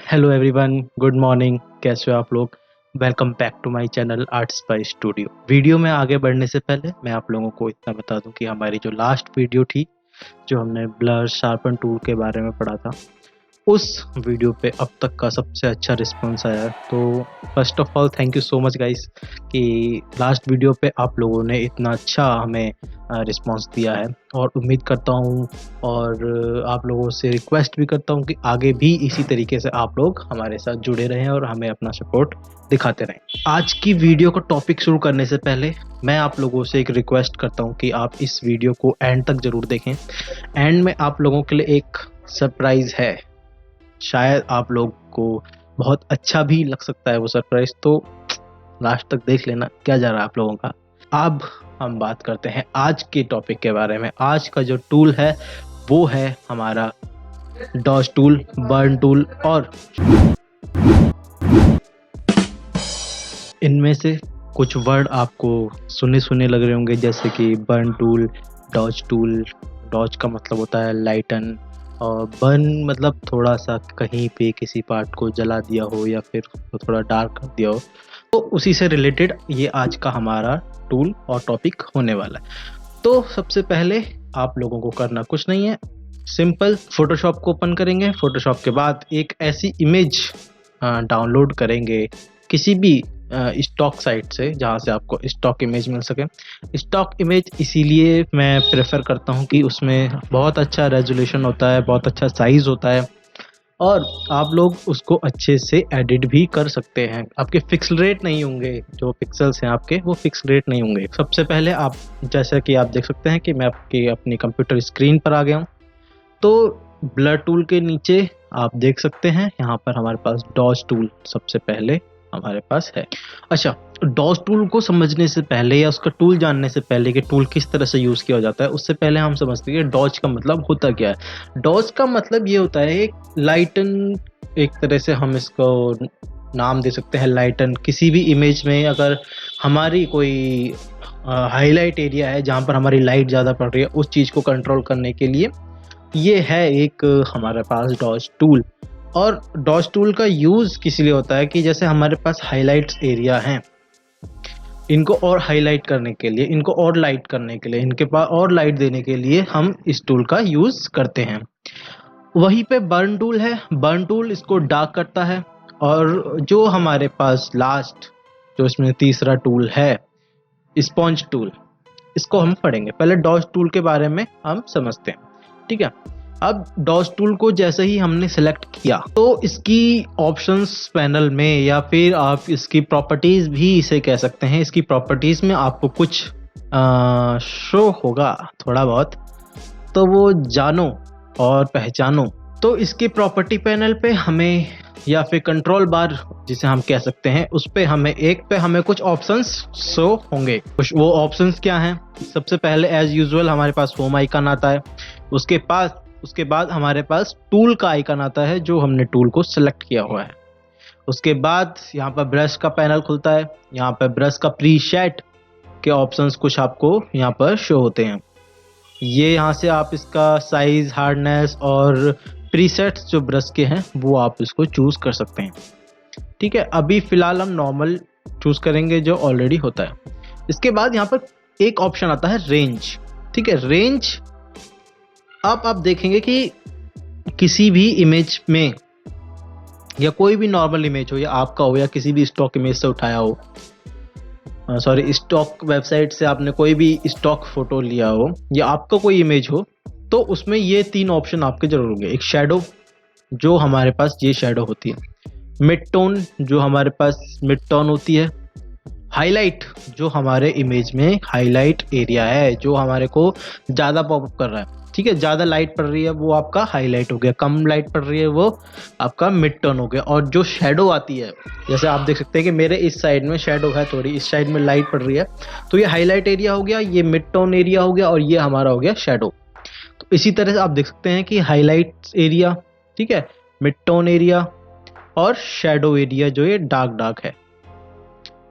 Hello everyone, good morning. कैसे हो आप लोग? Welcome back to my channel Art Spice Studio. Video में आगे बढ़ने से पहले मैं आप लोगों को इतना बता दूं कि हमारी जो लास्ट वीडियो थी, जो हमने ब्लर शार्पन टूल के बारे में पढ़ा था, उस वीडियो पे अब तक का सबसे अच्छा रिस्पांस आया है। तो first of all thank you so much guys कि लास्ट वीडियो पे आप लोगों ने इतना अच्छा हमें रिस्पांस दिया है, और उम्मीद करता हूँ और आप लोगों से रिक्वेस्ट भी करता हूँ कि आगे भी इसी तरीके से आप लोग हमारे साथ जुड़े रहें और हमें अपना सपोर्ट दिखाते रहें। आज की वीडियो का टॉपिक शुरू करने से पहले मैं आप लोगों से एक रिक्वेस्ट करता हूँ कि आप इस वीडियो को एंड तक ज़रूर देखें। एंड में आप लोगों के लिए एक सरप्राइज़ है। शायद आप लोग को बहुत अच्छा भी लग सकता है वो सरप्राइज, तो लास्ट तक देख लेना क्या जा रहा है आप लोगों का। अब हम बात करते हैं आज के टॉपिक के बारे में। आज का जो टूल है वो है हमारा डॉज टूल, बर्न टूल, और इनमें से कुछ वर्ड आपको सुने सुने लग रहे होंगे, जैसे कि burn tool, dodge tool. Dodge का मतलब होता है लाइटन, और बर्न मतलब थोड़ा सा कहीं पे किसी पार्ट को जला दिया हो या फिर थोड़ा डार्क कर दिया हो। तो उसी से रिलेटेड ये आज का हमारा टूल और टॉपिक होने वाला है। तो सबसे पहले आप लोगों को करना कुछ नहीं है, सिंपल फोटोशॉप को ओपन करेंगे। फोटोशॉप के बाद एक ऐसी इमेज डाउनलोड करेंगे किसी भी स्टॉक साइट से जहाँ से आपको स्टॉक इमेज मिल सके। स्टॉक इमेज इसीलिए मैं प्रेफर करता हूँ कि उसमें बहुत अच्छा रेजोल्यूशन होता है, बहुत अच्छा साइज़ होता है, और आप लोग उसको अच्छे से एडिट भी कर सकते हैं। आपके फिक्स रेट नहीं होंगे, जो पिक्सल्स हैं आपके वो फिक्स रेट नहीं होंगे। सबसे पहले आप, जैसा कि आप देख सकते हैं कि मैं आपके अपनी कंप्यूटर स्क्रीन पर आ गया हूँ। तो ब्लर टूल के नीचे आप देख सकते हैं यहाँ पर हमारे पास डॉज टूल सबसे पहले हमारे पास है। अच्छा, डॉज टूल को समझने से पहले या उसका टूल जानने से पहले कि टूल किस तरह से यूज़ किया जाता है, उससे पहले हम समझते हैं कि डॉज का मतलब होता क्या है। डॉज का मतलब ये होता है एक लाइटन, एक तरह से हम इसको नाम दे सकते हैं लाइटन। किसी भी इमेज में अगर हमारी कोई हाईलाइट एरिया है जहाँ पर हमारी लाइट ज़्यादा पड़ रही है, उस चीज़ को कंट्रोल करने के लिए ये है एक हमारे पास डॉज टूल। और डॉज टूल का यूज़ किस लिए होता है कि जैसे हमारे पास हाइलाइट्स एरिया हैं, इनको और हाईलाइट करने के लिए, इनको और लाइट करने के लिए, इनके पास और लाइट देने के लिए हम इस टूल का यूज़ करते हैं। वहीं पे बर्न टूल है। बर्न टूल इसको डार्क करता है। और जो हमारे पास लास्ट, जो इसमें तीसरा टूल है, स्पॉन्ज टूल, इसको हम पढ़ेंगे। पहले डॉज टूल के बारे में हम समझते हैं, ठीक है। अब डॉज टूल को जैसे ही हमने सेलेक्ट किया तो इसकी ऑप्शंस पैनल में, या फिर आप इसकी प्रॉपर्टीज भी इसे कह सकते हैं, इसकी प्रॉपर्टीज में आपको कुछ शो होगा थोड़ा बहुत, तो वो जानो और पहचानो। तो इसके प्रॉपर्टी पैनल पे हमें, या फिर कंट्रोल बार जिसे हम कह सकते हैं, उस पे हमें कुछ ऑप्शंस शो होंगे। कुछ वो ऑप्शंस क्या हैं? सबसे पहले एज यूजुअल हमारे पास होम आइकन आता है। उसके बाद हमारे पास टूल का आइकन आता है, जो हमने टूल को सिलेक्ट किया हुआ है। उसके बाद यहाँ पर ब्रश का पैनल खुलता है। यहाँ पर ब्रश का प्रीसेट के ऑप्शंस कुछ आपको यहाँ पर शो होते हैं। ये यहाँ से आप इसका साइज, हार्डनेस और प्रीसेट्स जो ब्रश के हैं वो आप इसको चूज कर सकते हैं, ठीक है। अभी फिलहाल हम नॉर्मल चूज करेंगे जो ऑलरेडी होता है। इसके बाद यहाँ पर एक ऑप्शन आता है रेंज, ठीक है। रेंज आप देखेंगे कि किसी भी इमेज में, या कोई भी नॉर्मल इमेज हो, या आपका हो, या किसी भी स्टॉक इमेज से उठाया हो, सॉरी स्टॉक वेबसाइट से आपने कोई भी स्टॉक फोटो लिया हो, या आपका कोई इमेज हो, तो उसमें ये तीन ऑप्शन आपके जरूर होंगे। एक शैडो, जो हमारे पास ये शैडो होती है। मिड टोन, जो हमारे पास मिड टोन होती है। हाईलाइट, जो हमारे इमेज में हाईलाइट एरिया है, जो हमारे को ज़्यादा पॉपअप कर रहा है, ठीक है। ज़्यादा लाइट पड़ रही है वो आपका हाईलाइट हो गया, कम लाइट पड़ रही है वो आपका मिड टोन हो गया। और जो शेडो आती है, जैसे आप देख सकते हैं कि मेरे इस साइड में शेडो है, थोड़ी इस साइड में लाइट पड़ रही है, तो ये हाईलाइट एरिया हो गया, ये मिड टोन एरिया हो गया, और ये हमारा हो गया शेडो। तो इसी तरह से आप देख सकते हैं कि हाईलाइट एरिया, ठीक है, मिड टोन एरिया और शेडो एरिया जो ये डार्क है,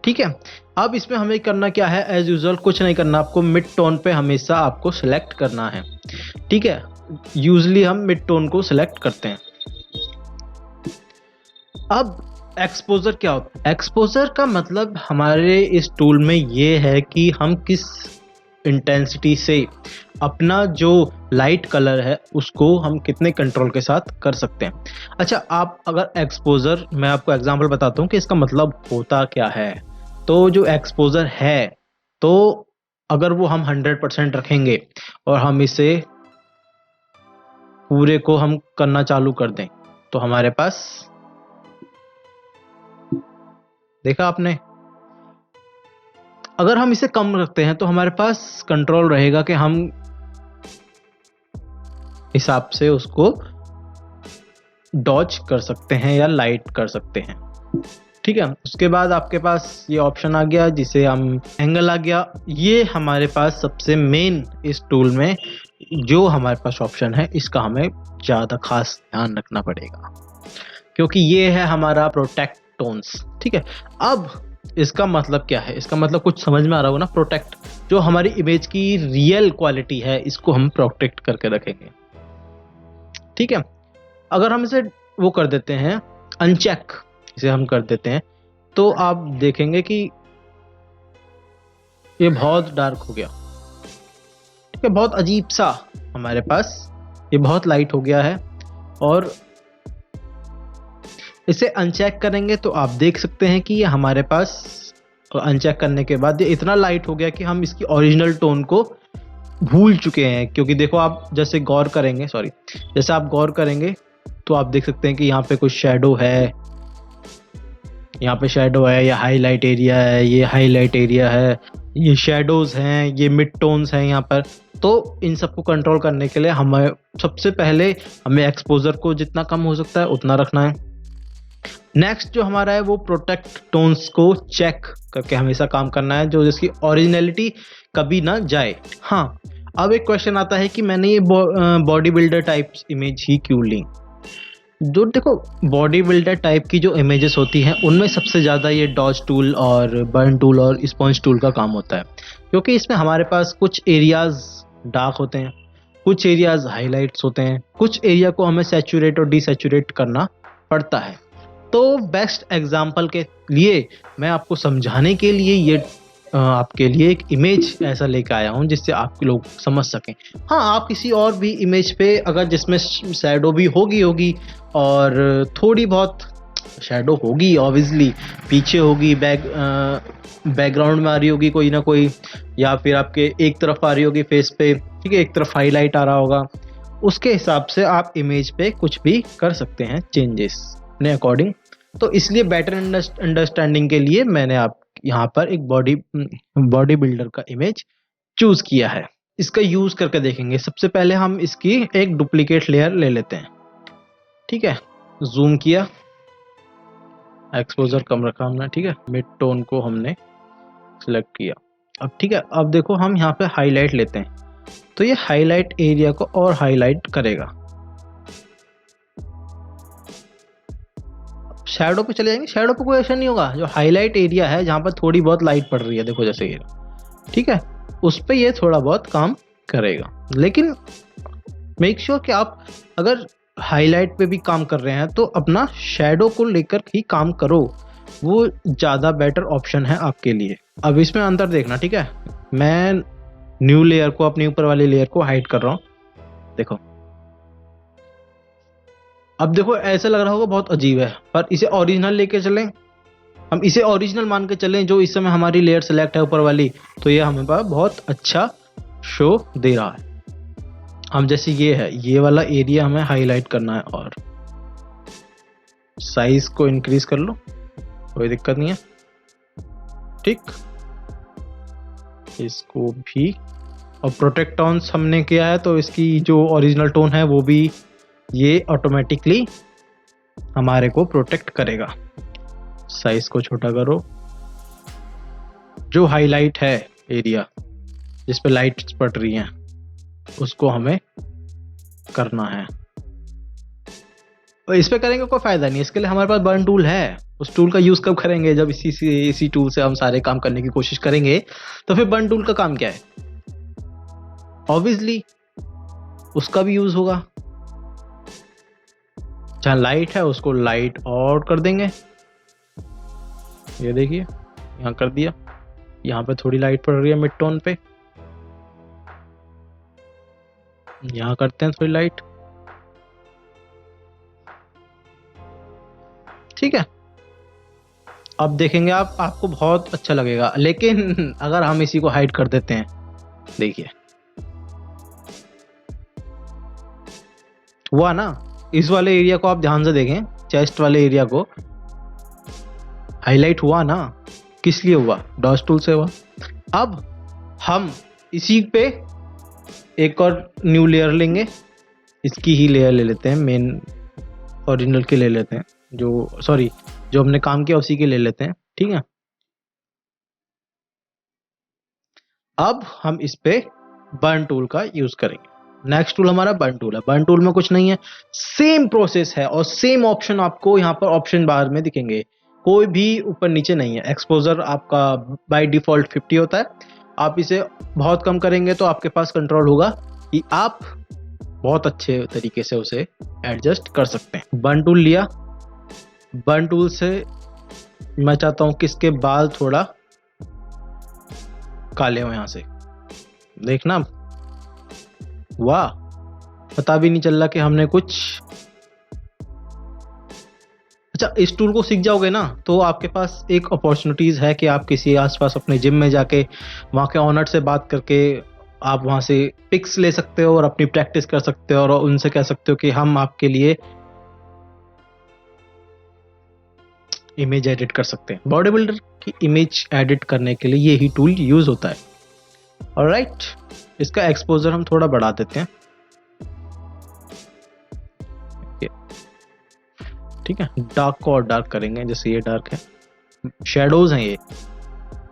ठीक है। अब इसमें हमें करना क्या है? एज यूजुअल कुछ नहीं करना, आपको मिड टोन पे हमेशा आपको सिलेक्ट करना है, ठीक है। यूजली हम मिड टोन को सिलेक्ट करते हैं। अब एक्सपोजर क्या होता है? एक्सपोजर का मतलब हमारे इस टूल में ये है कि हम किस इंटेंसिटी से अपना जो लाइट कलर है उसको हम कितने कंट्रोल के साथ कर सकते हैं। अच्छा, आप अगर एक्सपोजर, मैं आपको एग्जांपल बताता हूँ कि इसका मतलब होता क्या है। तो जो एक्सपोजर है, तो अगर वो हम 100% रखेंगे और हम इसे पूरे को हम करना चालू कर दें, तो हमारे पास, देखा आपने, अगर हम इसे कम रखते हैं तो हमारे पास कंट्रोल रहेगा कि हम हिसाब से उसको डॉज कर सकते हैं या लाइट कर सकते हैं। ठीक है, उसके बाद आपके पास ये ऑप्शन आ गया जिसे हम एंगल आ गया। ये हमारे पास सबसे मेन इस टूल में जो हमारे पास ऑप्शन है, इसका हमें ज़्यादा खास ध्यान रखना पड़ेगा क्योंकि ये है हमारा प्रोटेक्ट टोन्स। ठीक है, अब इसका मतलब क्या है? इसका मतलब कुछ समझ में आ रहा होगा ना? प्रोटेक्ट, जो हमारी इमेज की रियल क्वालिटी है इसको हम प्रोटेक्ट करके रखेंगे। ठीक है, अगर हम इसे वो कर देते हैं अनचेक, इसे हम कर देते हैं, तो आप देखेंगे कि ये बहुत डार्क हो गया। ठीक है, बहुत अजीब सा हमारे पास ये बहुत लाइट हो गया है। और इसे अनचेक करेंगे तो आप देख सकते हैं कि ये हमारे पास अनचेक करने के बाद ये इतना लाइट हो गया कि हम इसकी ओरिजिनल टोन को भूल चुके हैं। क्योंकि देखो, आप जैसे गौर करेंगे, जैसे आप गौर करेंगे तो आप देख सकते हैं कि यहाँ पे कुछ शेडो है, यहाँ पे शेडो है, ये हाईलाइट एरिया है, ये हाईलाइट एरिया है, ये शेडोज हैं, ये मिड टोन्स हैं यहाँ पर। तो इन सबको कंट्रोल करने के लिए हमें सबसे पहले हमें एक्सपोजर को जितना कम हो सकता है उतना रखना है। नेक्स्ट जो हमारा है वो प्रोटेक्ट टोन्स को चेक करके हमेशा काम करना है, जो जिसकी ओरिजिनलिटी कभी ना जाए। हाँ, अब एक क्वेश्चन आता है कि मैंने ये बॉडी बिल्डर टाइप इमेज ही क्यों ली? जो देखो, बॉडी बिल्डर टाइप की जो इमेजेस होती हैं उनमें सबसे ज़्यादा ये डॉज टूल और बर्न टूल और स्पॉन्ज टूल का काम होता है, क्योंकि इसमें हमारे पास कुछ एरियाज डार्क होते हैं, कुछ एरियाज हाईलाइट्स होते हैं, कुछ एरिया को हमें सैचुरेट और डिसैचुरेट करना पड़ता है। तो बेस्ट एग्जाम्पल के लिए मैं आपको समझाने के लिए ये आपके लिए एक इमेज ऐसा लेकर आया हूँ जिससे आप लोग समझ सकें। हाँ, आप किसी और भी इमेज पे अगर जिसमें शैडो भी होगी और थोड़ी बहुत शैडो होगी, ऑब्वियसली पीछे होगी, बैकग्राउंड में आ रही होगी कोई ना कोई, या फिर आपके एक तरफ आ रही होगी फेस पे, ठीक है, एक तरफ हाईलाइट आ रहा होगा, उसके हिसाब से आप इमेज पे कुछ भी कर सकते हैं चेंजेस अपने अकॉर्डिंग। तो इसलिए बेटर अंडरस्टैंडिंग के लिए मैंने आप यहाँ पर एक बॉडी बिल्डर का इमेज चूज किया है। इसका यूज करके देखेंगे। सबसे पहले हम इसकी एक डुप्लीकेट लेयर ले लेते हैं। ठीक है, जूम किया, एक्सपोजर कम रखा हमने, ठीक है, मिड टोन को हमने सिलेक्ट किया। अब ठीक है, अब देखो हम यहाँ पे हाईलाइट लेते हैं, तो ये हाईलाइट एरिया को और हाईलाइट करेगा। शैडो पे चले जाएंगे, शैडो पे कोई ऐसा नहीं होगा। जो हाईलाइट एरिया है जहाँ पर थोड़ी बहुत लाइट पड़ रही है, देखो जैसे ये, ठीक है, उस पे ये थोड़ा बहुत काम करेगा। लेकिन मेक श्योर कि आप अगर हाईलाइट पे भी काम कर रहे हैं तो अपना शैडो को लेकर ही काम करो, वो ज़्यादा बेटर ऑप्शन है आपके लिए। अब इसमें अंतर देखना, ठीक है, मैं न्यू लेयर को, अपनी ऊपर वाली लेयर को हाइड कर रहा हूँ। देखो, अब देखो ऐसा लग रहा होगा बहुत अजीब है, पर इसे ओरिजिनल लेके चलें, हम इसे ओरिजिनल मान के चलें जो इस समय हमारी लेयर सेलेक्ट है ऊपर वाली, तो ये हमें पास बहुत अच्छा शो दे रहा है। हम जैसे ये है, ये वाला एरिया हमें हाईलाइट करना है और साइज को इंक्रीज कर लो, कोई दिक्कत नहीं है। ठीक, इसको भी, और प्रोटेक्ट टोन्स हमने किया है तो इसकी जो ओरिजिनल टोन है वो भी ये ऑटोमेटिकली हमारे को प्रोटेक्ट करेगा। साइज को छोटा करो, जो हाईलाइट है एरिया जिस पे लाइट्स पड़ रही हैं उसको हमें करना है, और इस पे करेंगे कोई फायदा नहीं। इसके लिए हमारे पास बर्न टूल है, उस टूल का यूज कब करेंगे? जब इसी टूल से हम सारे काम करने की कोशिश करेंगे। तो फिर बर्न टूल का काम क्या है? ऑब्वियसली उसका भी यूज होगा। जहाँ लाइट है उसको लाइट और कर देंगे। ये देखिए यहाँ कर दिया। यहाँ पे थोड़ी लाइट पड़ रही है मिड टोन पे, यहाँ करते हैं थोड़ी लाइट। ठीक है, अब देखेंगे आप, आपको बहुत अच्छा लगेगा। लेकिन अगर हम इसी को हाइड कर देते हैं, देखिए हुआ ना, इस वाले एरिया को आप ध्यान से देखें, चेस्ट वाले एरिया को हाईलाइट हुआ ना, किस लिए हुआ? डॉज टूल से हुआ। अब हम इसी पे एक और न्यू लेयर लेंगे, इसकी ही लेयर ले लेते हैं, मेन ओरिजिनल की ले लेते हैं, जो सॉरी जो हमने काम किया उसी की ले लेते हैं। ठीक है, अब हम इस पे बर्न टूल का यूज करेंगे। नेक्स्ट टूल हमारा बर्न टूल है। बर्न टूल में कुछ नहीं है, सेम प्रोसेस है और सेम ऑप्शन आपको यहाँ पर ऑप्शन बार में दिखेंगे, कोई भी ऊपर नीचे नहीं है। एक्सपोजर आपका बाय डिफॉल्ट 50 होता है, आप इसे बहुत कम करेंगे तो आपके पास कंट्रोल होगा कि आप बहुत अच्छे तरीके से उसे एडजस्ट कर सकते हैं। बर्न टूल लिया, बर्न टूल से मैं चाहता हूं कि इसके बाल थोड़ा काले हो, यहां से देखना, वाह, पता भी नहीं चल रहा कि हमने कुछ। अच्छा, इस टूल को सीख जाओगे ना तो आपके पास एक अपॉर्चुनिटीज है कि आप किसी आसपास अपने जिम में जाके वहाँ के ऑनर से बात करके आप वहाँ से पिक्स ले सकते हो और अपनी प्रैक्टिस कर सकते हो और उनसे कह सकते हो कि हम आपके लिए इमेज एडिट कर सकते हैं। बॉडी बिल्डर की इमेज एडिट करने के लिए यही टूल यूज होता है। ऑलराइट, इसका एक्सपोजर हम थोड़ा बढ़ा देते हैं। ठीक है, डार्क को और डार्क करेंगे, जैसे ये डार्क है, शैडोज हैं ये,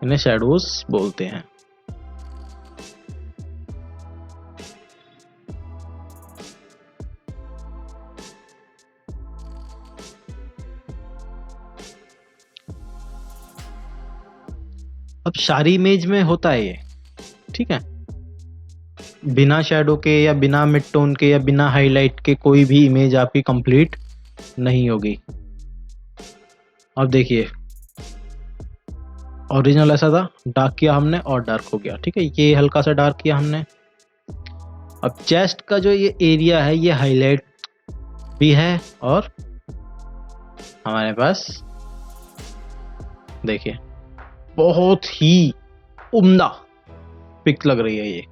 इन्हें शैडोज बोलते हैं। अब सारी इमेज में होता है ये, ठीक है, बिना शैडो के या बिना मिड टोन के या बिना हाईलाइट के कोई भी इमेज आपकी कंप्लीट नहीं होगी। अब देखिए, ओरिजिनल ऐसा था, डार्क किया हमने और डार्क हो गया। ठीक है, ये हल्का सा डार्क किया हमने। अब चेस्ट का जो ये एरिया है ये हाईलाइट भी है और हमारे पास देखिए बहुत ही उम्दा पिक लग रही है ये।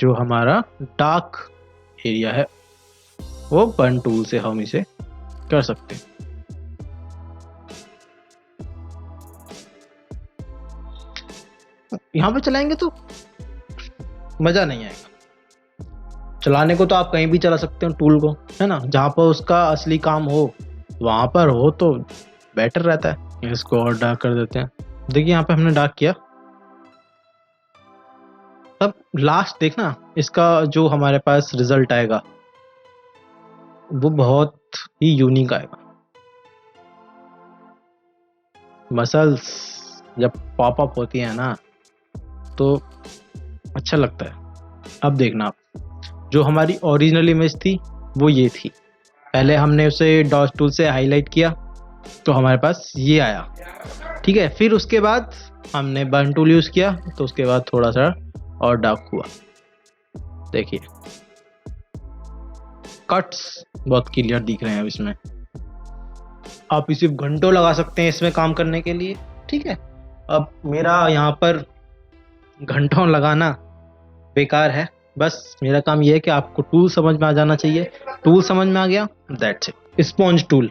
जो हमारा डार्क एरिया है वो बर्न टूल से हम इसे कर सकते हैं। यहां पे चलाएंगे तो मजा नहीं आएगा। चलाने को तो आप कहीं भी चला सकते हो टूल को, है ना, जहां पर उसका असली काम हो वहां पर हो तो बेटर रहता है। इसको और डार्क कर देते हैं। देखिए यहाँ पे हमने डार्क किया। अब लास्ट देखना, इसका जो हमारे पास रिजल्ट आएगा वो बहुत ही यूनिक आएगा। मसल्स जब पॉप अप होती है ना तो अच्छा लगता है। अब देखना आप, जो हमारी ओरिजिनल इमेज थी वो ये थी। पहले हमने उसे डॉज टूल से हाईलाइट किया तो हमारे पास ये आया। ठीक है, फिर उसके बाद हमने बर्न टूल यूज किया तो उसके बाद थोड़ा सा और डार्क हुआ। देखिए कट्स बहुत क्लियर दिख रहे हैं अब इसमें। आप इसे घंटों लगा सकते हैं इसमें काम करने के लिए। ठीक है, अब मेरा यहाँ पर घंटों लगाना बेकार है, बस मेरा काम यह है कि आपको टूल समझ में आ जाना चाहिए। टूल समझ में आ गया, that's it. Sponge tool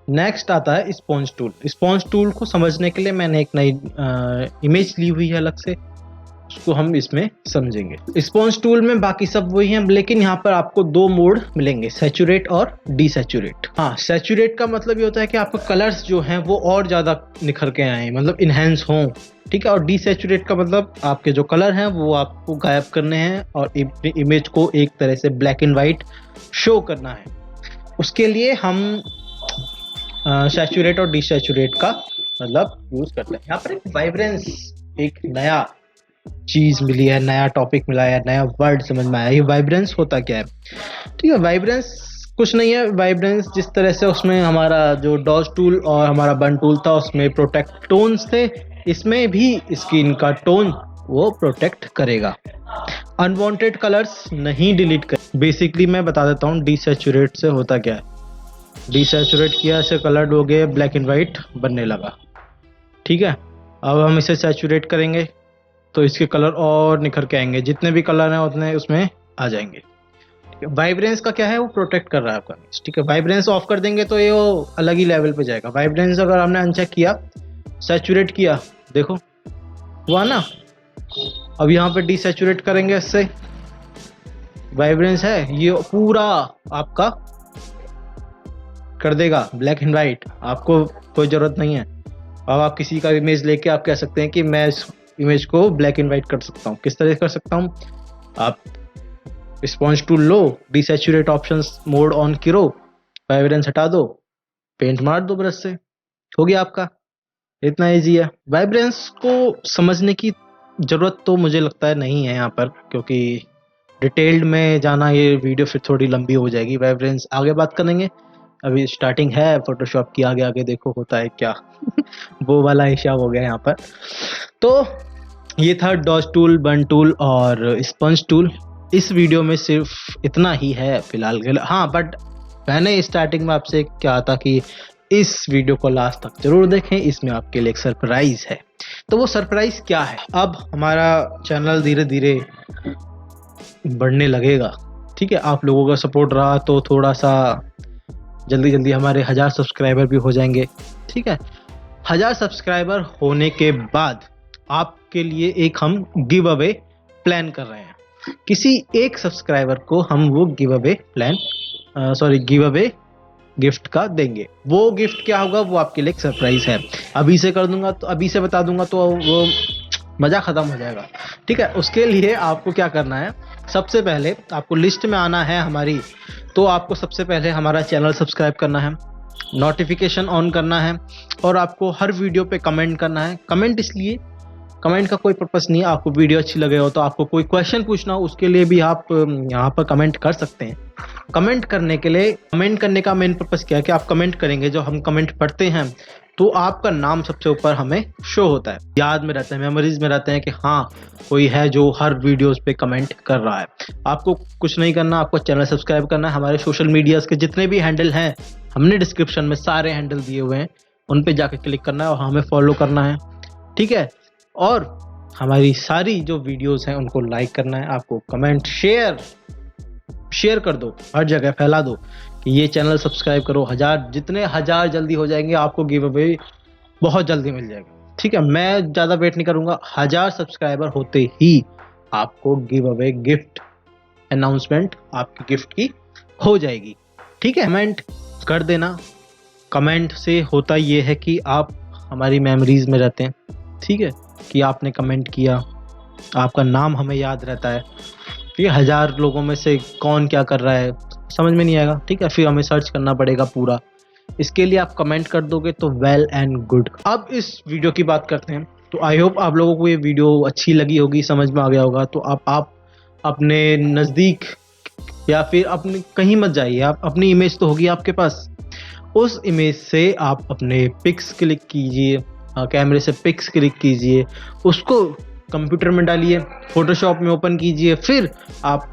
next आता है। स्पॉन्ज टूल, स्पॉन्ज टूल को समझने के लिए मैंने एक नई इमेज ली हुई है अलग से, उसको हम इसमें समझेंगे। स्पॉन्ज टूल में बाकी सब वही हैं, लेकिन यहाँ पर आपको दो मोड मिलेंगे, सैचुरेट और डिसैचुरेट। हाँ, सैचुरेट का मतलब ये होता है कि आपको कलर्स जो हैं वो और ज्यादा निखर के आए, मतलब इनहेंस हों। ठीक है, और डिसैचुरेट का मतलब आपके जो कलर हैं वो आपको गायब करने हैं और इमेज को एक तरह से ब्लैक एंड व्हाइट शो करना है। उसके लिए हम सैचुरेट और डिसैचुरेट का मतलब यूज करते हैं। यहाँ पर एक वाइब्रेंस, एक नया चीज़ मिली है, नया टॉपिक मिला है, नया वर्ड समझ में आया। ये वाइब्रेंस होता क्या है? ठीक है, वाइब्रेंस कुछ नहीं है। वाइब्रेंस जिस तरह से उसमें हमारा जो डॉज टूल और हमारा बर्न टूल था उसमें प्रोटेक्ट टोन्स थे, इसमें भी स्किन का टोन वो प्रोटेक्ट करेगा। अनवांटेड कलर्स नहीं डिलीट कर। बेसिकली मैं बता देता हूँ डीसैचुरेट से होता क्या है। डीसैचुरेट किया से कलर्ड हो गए, ब्लैक एंड वाइट बनने लगा। ठीक है, अब हम इसे सैचुरेट करेंगे तो इसके कलर और निखर के आएंगे, जितने भी कलर हैं उतने उसमें आ जाएंगे। ठीक है, वाइब्रेंस का क्या है, वो प्रोटेक्ट कर रहा है आपका। ठीक है, वाइब्रेंस ऑफ कर देंगे तो ये वो अलग ही लेवल पे जाएगा। वाइब्रेंस अगर हमने अनचेक किया, सैचुरेट किया, देखो हुआ ना। अब यहाँ पे डीसैचुरेट करेंगे, इससे वाइब्रेंस है ये पूरा आपका कर देगा ब्लैक एंड वाइट, आपको कोई जरूरत नहीं है। अब आप किसी का इमेज लेके आप कह सकते हैं कि मैं इस इमेज को ब्लैक एंड वाइट कर सकता हूँ। किस तरह कर सकता हूँ? आप स्पॉन्ज टूल लो, डिसैचुरेट ऑप्शंस मोड ऑन करो, वाइब्रेंस हटा दो, पेंट मार दो ब्रश से, हो गया आपका। इतना इजी है। वाइब्रेंस को समझने की जरूरत तो मुझे लगता है नहीं है यहाँ पर, क्योंकि डिटेल्ड में जाना ये वीडियो फिर थोड़ी लंबी हो जाएगी। वाइब्रेंस आगे बात करेंगे, अभी स्टार्टिंग है फोटोशॉप की। आगे आगे देखो होता है क्या। वो वाला हिसाब हो गया यहाँ पर। तो ये था डॉज टूल, बर्न टूल और स्पंज टूल। इस वीडियो में सिर्फ इतना ही है फिलहाल के लिए। हाँ, बट मैंने स्टार्टिंग में आपसे कहा था कि इस वीडियो को लास्ट तक जरूर देखें, इसमें आपके लिए एक सरप्राइज है। तो वो सरप्राइज क्या है? अब हमारा चैनल धीरे धीरे बढ़ने लगेगा। ठीक है, आप लोगों का सपोर्ट रहा तो थोड़ा सा जल्दी जल्दी हमारे 1000 सब्सक्राइबर भी हो जाएंगे। ठीक है, 1000 सब्सक्राइबर होने के बाद आपके लिए एक हम गिव अवे प्लान कर रहे हैं। किसी एक सब्सक्राइबर को हम वो गिव अवे गिफ्ट का देंगे। वो गिफ्ट क्या होगा वो आपके लिए एक सरप्राइज है। अभी से कर दूंगा तो अभी से बता दूंगा तो वो मजा खत्म हो जाएगा। ठीक है, उसके लिए आपको क्या करना है, सबसे पहले आपको लिस्ट में आना है हमारी। तो आपको सबसे पहले हमारा चैनल सब्सक्राइब करना है, नोटिफिकेशन ऑन करना है, और आपको हर वीडियो पे कमेंट करना है। कमेंट इसलिए, कमेंट का कोई पर्पस नहीं है, आपको वीडियो अच्छी लगे हो तो आपको कोई क्वेश्चन पूछना हो उसके लिए भी आप यहाँ पर कमेंट कर सकते हैं। कमेंट करने के लिए, कमेंट करने का मेन पर्पस क्या है कि आप कमेंट करेंगे, जो हम कमेंट पढ़ते हैं तो आपका नाम सबसे ऊपर हमें शो होता है, याद में रहता है, मेमोरीज में रहते हैं कि हाँ कोई है जो हर वीडियोस पे कमेंट कर रहा है। आपको कुछ नहीं करना, आपको चैनल सब्सक्राइब करना है। हमारे सोशल मीडियाज के जितने भी हैंडल हैं हमने डिस्क्रिप्शन में सारे हैंडल दिए हुए हैं, उन पे जाकर क्लिक करना है और हमें फॉलो करना है। ठीक है, और हमारी सारी जो वीडियोस हैं उनको लाइक करना है। आपको कमेंट शेयर कर दो, हर जगह फैला दो कि ये चैनल सब्सक्राइब करो। जितने 1000 जल्दी हो जाएंगे आपको गिव अवे बहुत जल्दी मिल जाएगा। ठीक है, मैं ज़्यादा वेट नहीं करूँगा, 1000 सब्सक्राइबर होते ही आपको गिव अवे गिफ्ट अनाउंसमेंट आपकी गिफ्ट की हो जाएगी। ठीक है, कमेंट कर देना। कमेंट से होता ये है कि आप हमारी मेमोरीज में रहते हैं। ठीक है, कि आपने कमेंट किया, आपका नाम हमें याद रहता है। ठीक है, 1000 लोगों में से कौन क्या कर रहा है समझ में नहीं आएगा। ठीक है, फिर हमें सर्च करना पड़ेगा पूरा। इसके लिए आप कमेंट कर दोगे तो वेल एंड गुड। अब इस वीडियो की बात करते हैं। तो आई होप आप लोगों को ये वीडियो अच्छी लगी होगी, समझ में आ गया होगा। तो आप अपने नज़दीक या फिर अपने कहीं मत जाइए, आप अपनी इमेज तो होगी आपके पास, उस इमेज से आप अपने पिक्स क्लिक कीजिए, कैमरे से पिक्स क्लिक कीजिए, उसको कंप्यूटर में डालिए, फोटोशॉप में ओपन कीजिए, फिर आप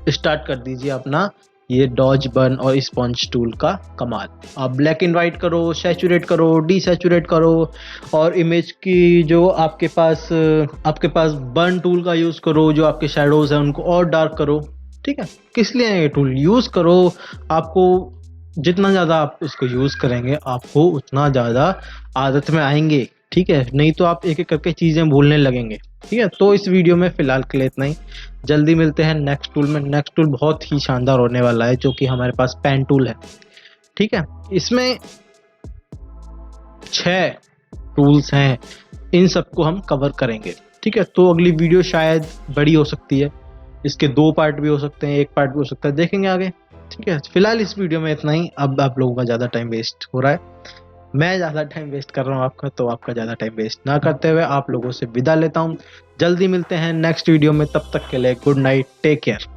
स्टार्ट कर दीजिए अपना ये डॉज, बर्न और स्पॉन्ज टूल का कमाल। आप ब्लैक एंड वाइट करो, सैचुरेट करो, डीसैचुरेट करो, और इमेज की जो आपके पास बर्न टूल का यूज़ करो, जो आपके शैडोज हैं उनको और डार्क करो। ठीक है, किस लिए ये टूल यूज़ करो? आपको जितना ज़्यादा आप इसको यूज़ करेंगे आपको उतना ज़्यादा आदत में आएंगे। ठीक है, नहीं तो आप एक एक करके चीज़ें भूलने लगेंगे। ठीक है, तो इस वीडियो में फिलहाल के लिए इतना ही। जल्दी मिलते हैं नेक्स्ट टूल में। नेक्स्ट टूल बहुत ही शानदार होने वाला है, जो कि हमारे पास पेन टूल है। ठीक है, इसमें 6 टूल्स हैं, इन सबको हम कवर करेंगे। ठीक है, तो अगली वीडियो शायद बड़ी हो सकती है, इसके 2 पार्ट भी हो सकते हैं, 1 पार्ट भी हो सकता है, देखेंगे आगे। ठीक है, फिलहाल इस वीडियो में इतना ही। अब आप लोगों का ज़्यादा टाइम वेस्ट हो रहा है, मैं ज़्यादा टाइम वेस्ट कर रहा हूँ आपका, तो आपका ज़्यादा टाइम वेस्ट ना करते हुए आप लोगों से विदा लेता हूँ। जल्दी मिलते हैं नेक्स्ट वीडियो में, तब तक के लिए गुड नाइट, टेक केयर।